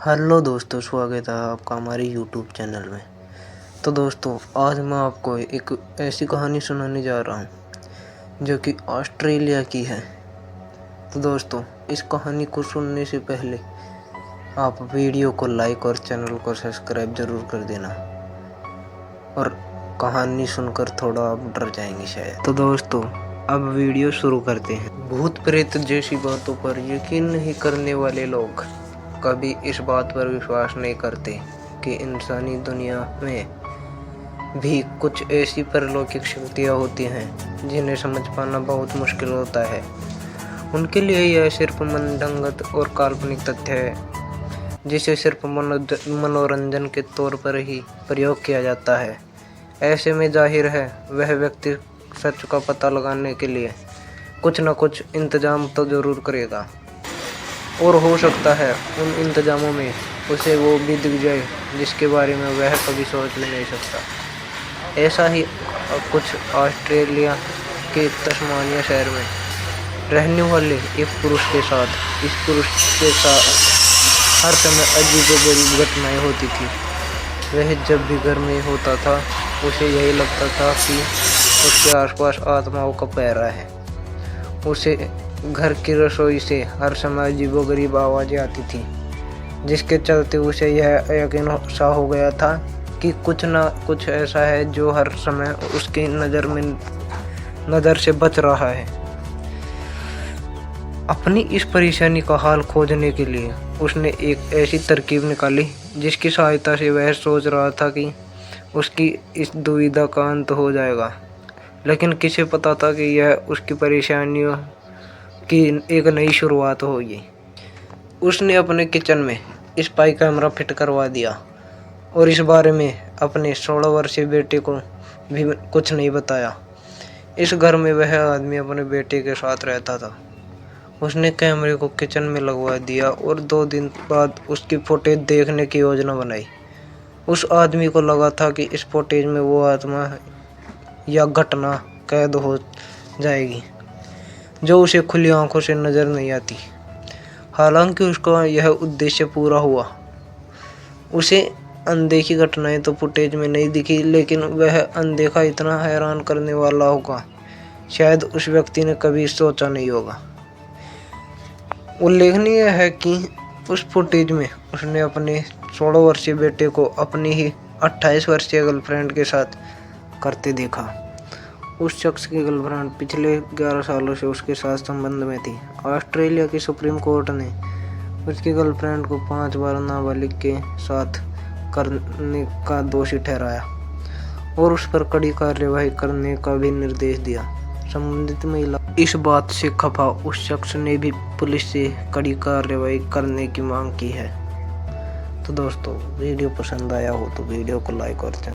Hello दोस्तों, स्वागत है आपका हमारे यूट्यूब चैनल में। तो दोस्तों, आज मैं आपको एक ऐसी कहानी सुनाने जा रहा हूँ जो कि ऑस्ट्रेलिया की है। तो दोस्तों, इस कहानी को सुनने से पहले आप वीडियो को लाइक और चैनल को सब्सक्राइब ज़रूर कर देना, और कहानी सुनकर थोड़ा आप डर जाएंगे शायद। तो दोस्तों, अब वीडियो शुरू करते हैं। भूत प्रेत जैसी बातों पर यकीन नहीं करने वाले लोग कभी इस बात पर विश्वास नहीं करते कि इंसानी दुनिया में भी कुछ ऐसी परलौकिक शक्तियाँ होती हैं जिन्हें समझ पाना बहुत मुश्किल होता है। उनके लिए यह सिर्फ मनगढ़ंत और काल्पनिक तथ्य है जिसे सिर्फ मनोरंजन के तौर पर ही प्रयोग किया जाता है। ऐसे में जाहिर है वह व्यक्ति सच का पता लगाने के लिए कुछ न कुछ इंतजाम तो ज़रूर करेगा, और हो सकता है उन इंतजामों में उसे वो भी दिख जाए जिसके बारे में वह कभी सोच भी नहीं सकता। ऐसा ही कुछ ऑस्ट्रेलिया के तस्मानिया शहर में रहने वाले एक पुरुष के साथ इस पुरुष के साथ हर समय अजीबोगरीब घटनाएं होती थी। वह जब भी घर में होता था उसे यही लगता था कि उसके आसपास आत्माओं का पहरा है। उसे घर की रसोई से हर समय अजीबोगरीब आवाज़ें आती थी, जिसके चलते उसे यह यकीन सा हो गया था कि कुछ न कुछ ऐसा है जो हर समय उसकी नज़र से बच रहा है। अपनी इस परेशानी का हाल खोजने के लिए उसने एक ऐसी तरकीब निकाली जिसकी सहायता से वह सोच रहा था कि उसकी इस दुविधा का अंत हो जाएगा। लेकिन किसे पता था कि यह उसकी परेशानियों की एक नई शुरुआत होगी। उसने अपने किचन में स्पाई कैमरा फिट करवा दिया और इस बारे में अपने 16 वर्षीय बेटे को भी कुछ नहीं बताया। इस घर में वह आदमी अपने बेटे के साथ रहता था। उसने कैमरे को किचन में लगवा दिया और 2 दिन बाद उसकी फुटेज देखने की योजना बनाई। उस आदमी को लगा था कि इस फुटेज में वो आत्मा या घटना कैद हो जाएगी जो उसे खुली आंखों से नजर नहीं आती। हालांकि उसका यह उद्देश्य पूरा हुआ। उसे अनदेखी घटनाएं तो फुटेज में नहीं दिखी, लेकिन वह अनदेखा इतना हैरान करने वाला होगा शायद उस व्यक्ति ने कभी सोचा नहीं होगा। उल्लेखनीय है कि उस फुटेज में उसने अपने 16 वर्षीय बेटे को अपनी ही 28 वर्षीय गर्लफ्रेंड के साथ करते देखा। उस शख्स की गर्लफ्रेंड पिछले 11 सालों से उसके साथ संबंध में थी। ऑस्ट्रेलिया की सुप्रीम कोर्ट ने उसकी गर्लफ्रेंड को 5 बार नाबालिग के साथ करने का दोषी ठहराया और उस पर कड़ी कार्रवाई करने का भी निर्देश दिया। संबंधित महिला इस बात से खफा उस शख्स ने भी पुलिस से कड़ी कार्रवाई करने की मांग की है। तो दोस्तों, वीडियो पसंद आया हो तो वीडियो को लाइक और